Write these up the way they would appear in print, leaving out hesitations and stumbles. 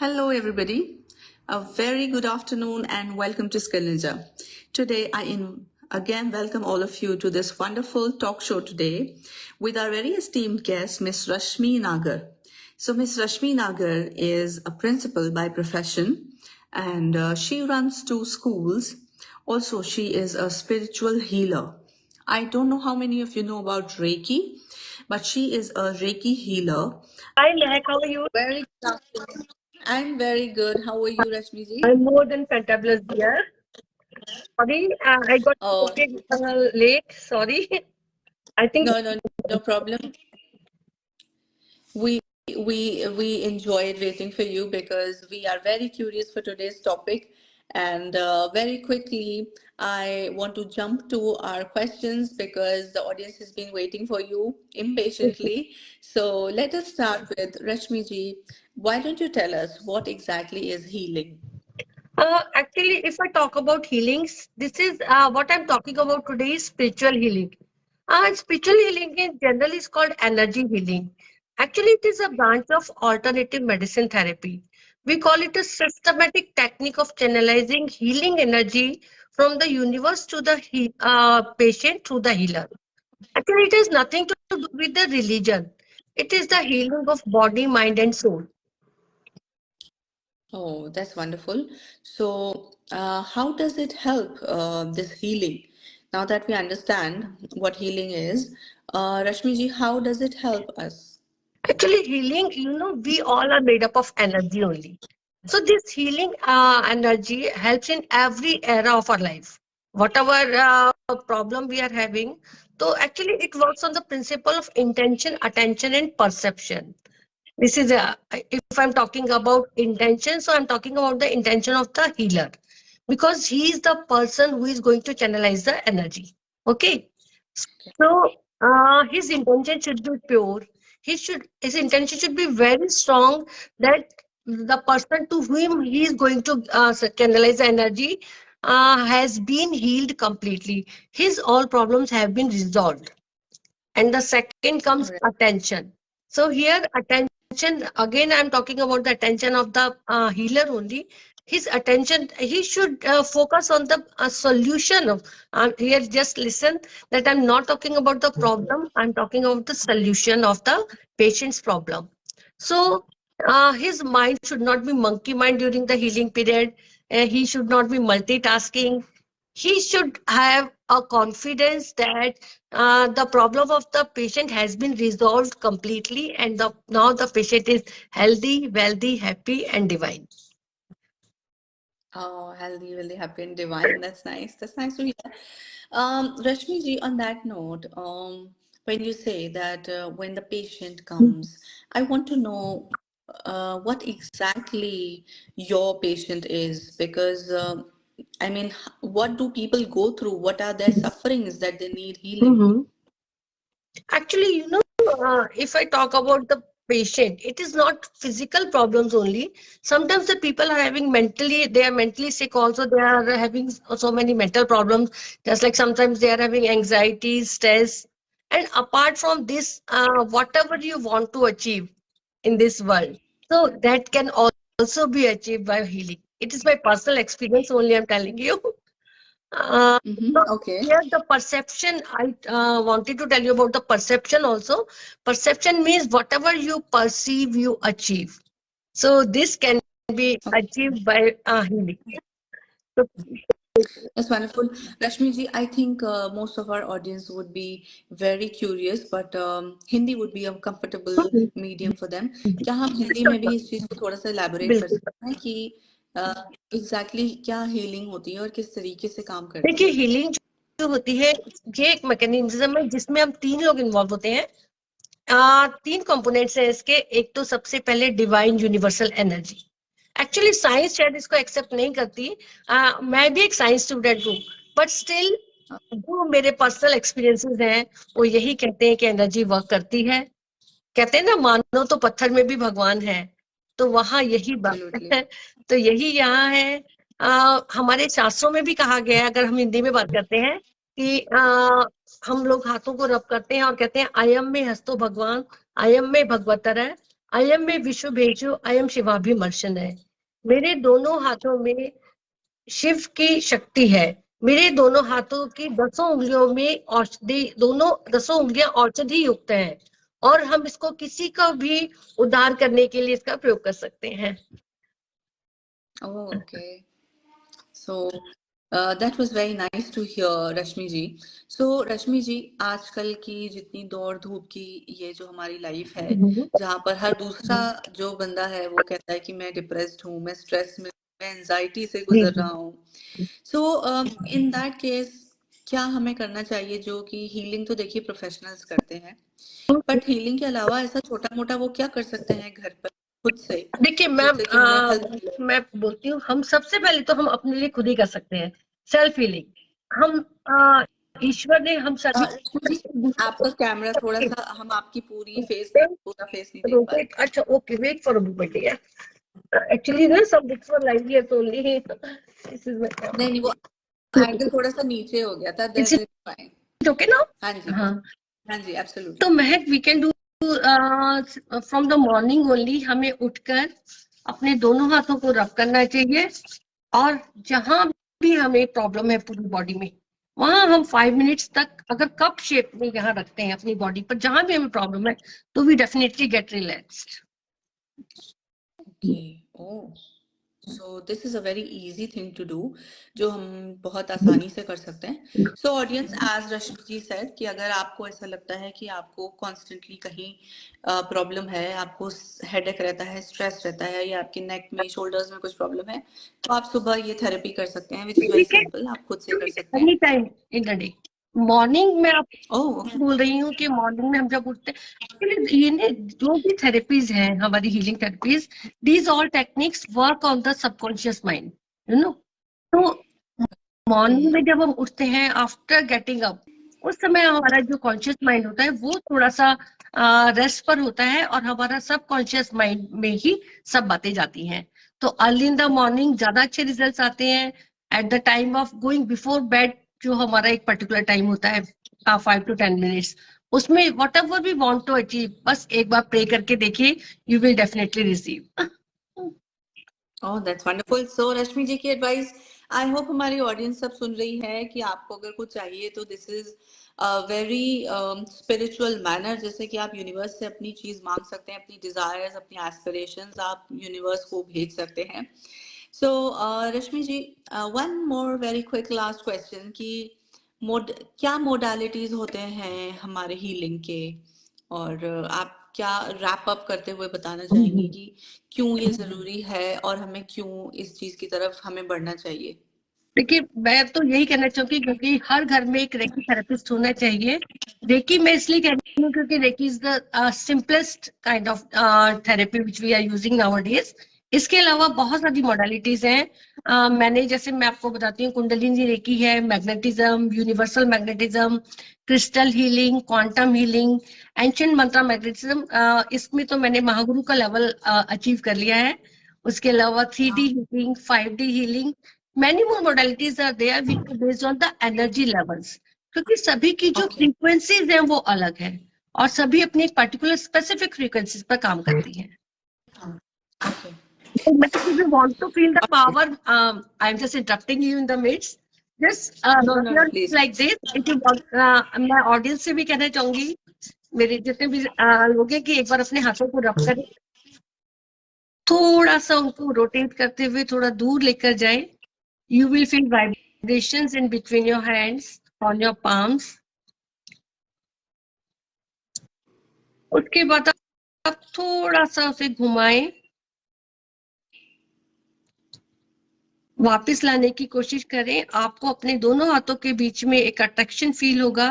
Hello, everybody. A very good afternoon and welcome to Skill Ninja. Today, again welcome all of you to this wonderful talk show today with our very esteemed guest, Miss Rashmi Nagar. So, Miss Rashmi Nagar is a principal by profession and she runs two schools. Also, she is a spiritual healer. I don't know how many of you know about Reiki, but she is a Reiki healer. Hi, Mehak, how are you? Very good afternoon. I'm very good. How are you, Rashmi ji? I'm more than fantabulous, dear. Sorry, I got Oh, late. Sorry. I think no problem. We we enjoyed waiting for you because we are very curious for today's topic, and very quickly I want to jump to our questions because the audience has been waiting for you impatiently. So let us start with Rashmi ji. Why don't you tell us what exactly is healing? actually, if I talk about healings, this is what I'm talking about today is spiritual healing. Spiritual healing in general is called energy healing. Actually, it is a branch of alternative medicine therapy. We call it a systematic technique of channelizing healing energy from the universe to the patient through the healer. Actually, it has nothing to do with the religion. It is the healing of body, mind, and soul. Oh, that's wonderful. So, how does it help this healing? Now that we understand what healing is, Rashmi ji, how does it help us? Actually, healing, we all are made up of energy only. So, this healing energy helps in every era of our life. Whatever problem we are having, so actually, it works on the principle of intention, attention, and perception. This is if I'm talking about intention, so I'm talking about the intention of the healer because he is the person who is going to channelize the energy. Okay. So his intention should be pure. His intention should be very strong that the person to whom he is going to channelize the energy has been healed completely. His all problems have been resolved. And the second comes Correct. attention. So here attention, again I'm talking about the attention of the healer only. His attention, he should focus on the solution of, here just listen that I'm not talking about the problem, I'm talking about the solution of the patient's problem. So his mind should not be monkey mind during the healing period. He should not be multitasking. He should have a confidence that the problem of the patient has been resolved completely and now the patient is healthy, wealthy, happy and divine. Oh, healthy, really happy and divine. That's nice. That's nice to hear. Rashmi ji, on that note, when you say that when the patient comes, I want to know what exactly your patient is because I mean, what do people go through? What are their sufferings that they need healing? Mhm. Actually, if I talk about the patient, it is not physical problems only. Sometimes the people are having they are mentally sick also. They are having so many mental problems. Just like sometimes they are having anxiety, stress. And apart from this, whatever you want to achieve in this world, so that can also be achieved by healing. It is my personal experience only, I'm telling you. Uh, Mm-hmm. so Okay. here the perception, I wanted to tell you about the perception also. Perception means whatever you perceive, you achieve. So this can be achieved by healing. So, That's wonderful. Rashmi ji, I think most of our audience would be very curious, but Hindi would be a comfortable medium for them. क्या हम हिंदी में भी इस चीज़ को थोड़ा सा elaborate कर बिल्कुल सकते हैं कि exactly क्या healing होती है और किस तरीके से काम करती देखिए है? हीलिंग जो होती है ये एक मैकेनिज्म है जिसमें हम तीन लोग इन्वॉल्व होते हैं तीन कंपोनेंट्स हैं इसके एक तो सबसे पहले divine universal energy actually science शायद इसको एक्सेप्ट नहीं करती मैं भी एक साइंस स्टूडेंट हूँ बट स्टिल जो मेरे पर्सनल एक्सपीरियंसेस हैं वो यही कहते हैं कि एनर्जी वर्क करती है कहते हैं ना मानो तो पत्थर में भी भगवान है तो वहां यही बात Absolutely. है तो यही यहाँ है हमारे शास्त्रों में भी कहा गया है अगर हम हिंदी में बात करते हैं कि हम लोग हाथों को रब करते हैं और कहते हैं अयम में हस्तो भगवान अयम में भगवतर है आई एम में विश्व भेजो, आई एम शिवाभी मर्शन है। मेरे दोनों हाथों में शिव की शक्ति है। मेरे दोनों हाथों की 10 उंगलियों में औषधि, दोनों 10 उंगलियां औषधि युक्त हैं, और हम इसको किसी का भी उद्धार करने के लिए इसका प्रयोग कर सकते हैं। Oh, okay. So that was very nice to hear, Rashmi ji. So रश्मि जी, आजकल की जितनी दौड़ धूप की ये जो हमारी लाइफ है, जहाँ पर हर दूसरा जो बंदा है वो कहता है कि मैं डिप्रेस्ड हूँ, मैं स्ट्रेस में, मैं एंजाइटी से गुजर रहा हूँ. So in that case, क्या हमें करना चाहिए? जो कि हीलिंग तो देखिए प्रोफेशनल्स करते हैं, बट हीलिंग के अलावा ऐसा छोटा मोटा वो क्या कर सकते हैं घर पर खुद से, देखिए मैम, जिससे कि हमें हेल्प मिले? मैं बोलती हूँ, हम सबसे पहले तो हम अपने लिए खुद ही कर सकते हैं सेल्फ हीलिंग। हम ईश्वर ने हम सभी आपका कैमरा थोड़ा सा, हम आपकी पूरी फेस, पूरा फेस नहीं देख पा रहे. रोटेट। अच्छा, okay, wait for a moment यार। एक्चुअली ना सब books were like here only, this is my नहीं, वो एंगल थोड़ा सा नीचे हो गया था. It's that is fine. Okay ना? हाँ जी, हाँ, हाँ जी, तो absolutely. Mahak, we can do from the morning only. हमें उठकर अपने दोनों हाथों को रब करना चाहिए, और जहां भी हमें प्रॉब्लम है पूरी बॉडी में, वहां हम 5 मिनट्स तक अगर कप शेप में यहाँ रखते हैं अपनी बॉडी पर, जहां भी हमें प्रॉब्लम है, तो we definitely get relaxed. Okay. Oh, so this is a very easy thing to do, जो हम बहुत आसानी से कर सकते हैं. So audience, as Rashmi ji said, कि अगर आपको ऐसा लगता है कि आपको कॉन्स्टेंटली कहीं प्रॉब्लम है, आपको हेडेक रहता है, स्ट्रेस रहता है, या आपके नेक में, शोल्डर्स में कुछ प्रॉब्लम है, तो आप सुबह ये थेरेपी कर सकते हैं, विच इज वेरी सिंपल. आप खुद से कर सकते हैं. Any time in the day, morning में। आप ओह, बोल रही हूँ कि मॉर्निंग में हम जब उठते हैं, ये ने जो भी थेरेपीज हैं हमारी healing therapies, these all techniques work on the subconscious mind, you know. तो मॉर्निंग में जब हम उठते हैं आफ्टर गेटिंग अप, उस समय हमारा जो कॉन्शियस माइंड होता है वो थोड़ा सा रेस्ट पर होता है, और हमारा सब कॉन्शियस माइंड में ही सब बातें जाती हैं। तो अर्ली इन द मॉर्निंग ज्यादा अच्छे रिजल्ट्स आते हैं। At the time of going before bed, जो हमारा एक पर्टिकुलर टाइम होता है 5 to 10 मिनट्स, उसमें whatever we want to achieve, बस एक बार प्रे करके देखिए, you will definitely receive. Oh, that's wonderful. So Rashmi ji की एडवाइस, आई होप हमारी ऑडियंस सब सुन रही है कि आपको अगर कुछ चाहिए तो this is very spiritual manner, जैसे कि आप यूनिवर्स से अपनी चीज मांग सकते हैं, अपनी डिजायर्स, अपनी एस्पिरेशंस आप यूनिवर्स को भेज सकते हैं. So Rashmi ji, one more very quick last question, कि क्या मोडालिटीज होते हैं हमारे हीलिंग के, और आप क्या रैप अप करते हुए बताना चाहेंगी कि क्यों ये जरूरी है, और हमें क्यों इस चीज की तरफ हमें बढ़ना चाहिए? देखिए, मैं तो यही कहना चाहूंगी, क्योंकि हर घर में एक रेकी थेरेपिस्ट होना चाहिए। रेकी मैं इसलिए कह रही हूँ क्योंकि reiki is the simplest kind of therapy which we are using nowadays. इसके अलावा बहुत सारी मॉडलिटीज हैं। मैंने, जैसे मैं आपको बताती हूँ, कुंडलिनी रेकी है, magnetism, universal magnetism, crystal healing, quantum healing, ancient mantra magnetism. इसमें तो मैंने महागुरु का लेवल अचीव कर लिया है। उसके अलावा 3D healing, 5D healing, many more modalities are there which are based on the energy levels, क्योंकि सभी की जो Okay. फ्रीक्वेंसीज हैं वो अलग है, और सभी अपनी एक पर्टिकुलर स्पेसिफिक फ्रीक्वेंसीज पर काम करती हैं। Okay. So, if you want to feel the power, I'm just interrupting you in the midst. Just No, rub no, your no, hands please. like this. If you want, मैं audience से भी कहना चाहूंगी, मेरे जितने भी लोग हैं, कि एक बार अपने हाथों को रब करें, थोड़ा सा उनको रोटेट करते हुए थोड़ा दूर लेकर जाएं. You will feel vibrations in between your hands, on your palms. उसके बाद आप थोड़ा सा उसे घुमाएं, वापस लाने की कोशिश करें. आपको अपने दोनों हाथों के बीच में एक अट्रैक्शन फील होगा,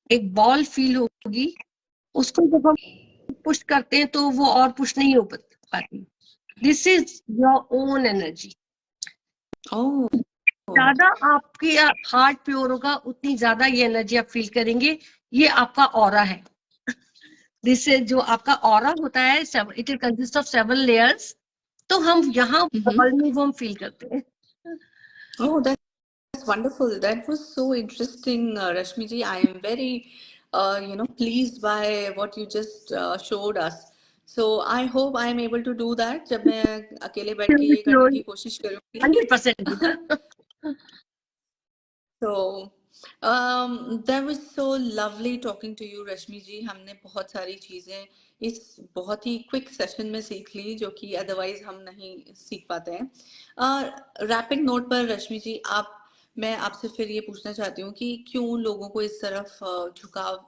एक बॉल फील होगी. उसको जब हम पुश करते हैं तो वो और पुश नहीं हो पाती. This is your own energy. Oh. ज्यादा आपकी हार्ट प्योर होगा, उतनी ज्यादा ये एनर्जी आप फील करेंगे. ये आपका ऑरा है. जिससे जो आपका ऑरा होता है, it is consist of 7 layers. तो हम यहाँ बॉल में वो हम फील करते हैं. Oh, that's wonderful. That was so interesting, Rashmi ji. I am very, pleased by what you just showed us. So I hope I am able to do that जब मैं अकेले बैठ के ये करने की कोशिश करूँगी. 100%. So that was so lovely talking to you, रश्मि जी. हमने बहुत सारी चीजें इस बहुत ही क्विक सेशन में सीख ली जो कि अदरवाइज हम नहीं सीख पाते हैं. रैपिंग नोट पर रश्मि जी, मैं आपसे फिर ये पूछना चाहती हूँ कि क्यों लोगों को इस तरफ झुकाव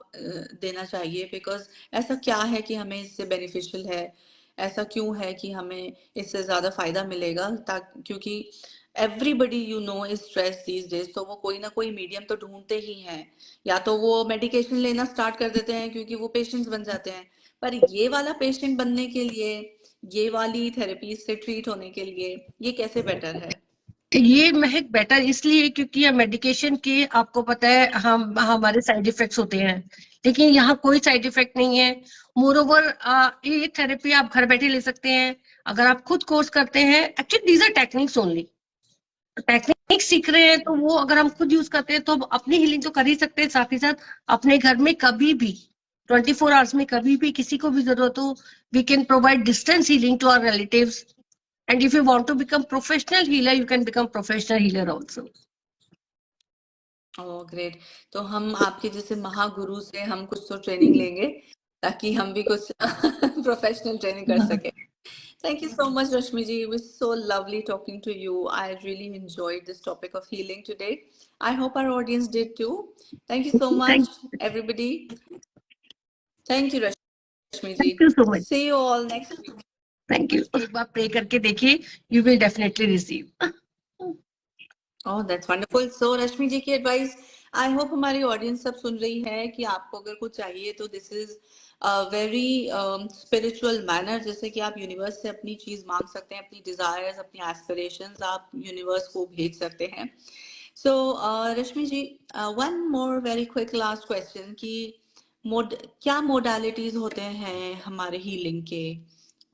देना चाहिए, बिकॉज ऐसा क्या है कि हमें इससे बेनिफिशियल है, ऐसा क्यों है कि हमें इससे ज्यादा फायदा मिलेगा, क्योंकि everybody you know is stress these days, तो वो कोई ना कोई मीडियम तो ढूंढते ही हैं. या तो वो मेडिकेशन लेना स्टार्ट कर देते हैं क्योंकि वो पेशेंट्स बन जाते हैं, पर ये वाला पेशेंट बनने के लिए, ये वाली थेरेपी से ट्रीट होने के लिए ये कैसे बेटर है? ये महक बेटर इसलिए क्योंकि मेडिकेशन के आपको पता है हमारे साइड इफेक्ट्स होते हैं, लेकिन यहाँ कोई साइड इफेक्ट नहीं है. मोर ओवर ये थेरेपी आप घर बैठे ले सकते हैं अगर आप खुद कोर्स करते हैं. Actually these are techniques only. Technique सीख रहे हैं तो वो अगर हम खुद यूज करते हैं तो अपनी हीलिंग तो कर ही सकते हैं, साथ ही साथ अपने घर में कभी भी 24 आवर्स में कभी भी किसी को भी जरूरत हो, we can provide distance healing to our relatives. And if you want to become professional healer, you can become professional healer also. Oh great. तो हम आपके जैसे महागुरु से हम कुछ तो ट्रेनिंग लेंगे ताकि हम भी कुछ प्रोफेशनल ट्रेनिंग कर सके. Thank you so much, Rashmi ji. It was so lovely talking to you. I really enjoyed this topic of healing today. I hope our audience did too. Thank you so much, everybody. Thank you, Rashmi ji. Thank you so much. See you all next week. Thank you. एक बार pray करके देखिए, you will definitely receive. Oh, that's wonderful. So, रश्मि जी की advice I hope हमारी audience सब सुन रही है कि आपको अगर कुछ चाहिए तो this is very spiritual manner, जैसे कि आप यूनिवर्स से अपनी चीज मांग सकते हैं, अपनी डिजायर्स, अपनी एस्पिरेशंस आप यूनिवर्स को भेज सकते हैं. So Rashmi ji, one more very quick last question कि क्या मोडालिटीज होते हैं हमारे हीलिंग के,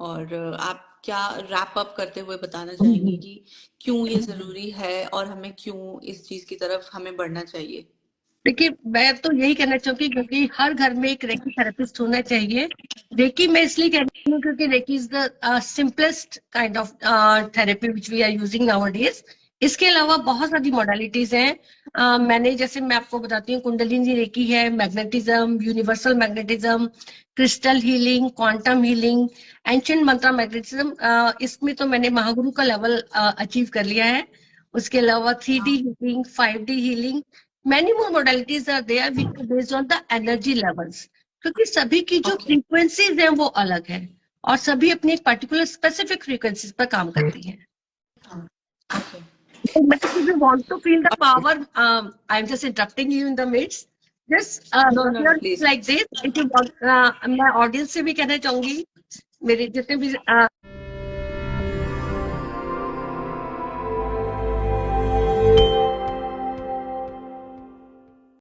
और आप क्या रैप अप करते हुए बताना चाहेंगी कि क्यों ये जरूरी है और हमें क्यों इस चीज की तरफ हमें बढ़ना चाहिए? देखिए, मैं तो यही कहना चाहूंगी क्योंकि हर घर में एक रेकी थेरेपिस्ट होना चाहिए. रेकी मैं इसलिए कह रही हूँ क्योंकि reiki is the simplest kind of therapy which we are using nowadays. इसके अलावा बहुत सारी मॉडलिटीज हैं. जैसे मैं आपको बताती हूँ, कुंडलिनी रेकी है, magnetism, universal magnetism, crystal healing, quantum healing, ancient mantra magnetism. इसमें तो मैंने महागुरु का लेवल अचीव कर लिया है. उसके अलावा 3D healing, 5D healing, many more modalities are there which are based on the energy levels. क्योंकि सभी की जो फ्रीक्वेंसीज हैं वो अलग है और सभी अपनी एक पर्टिकुलर स्पेसिफिक फ्रीक्वेंसीज पर काम करती हैं. If you want to feel the power, I'm just interrupting you in the midst. Just No, please. like this. If you want, मैं ऑडियंस से भी कहना चाहूंगी, मेरे जितने भी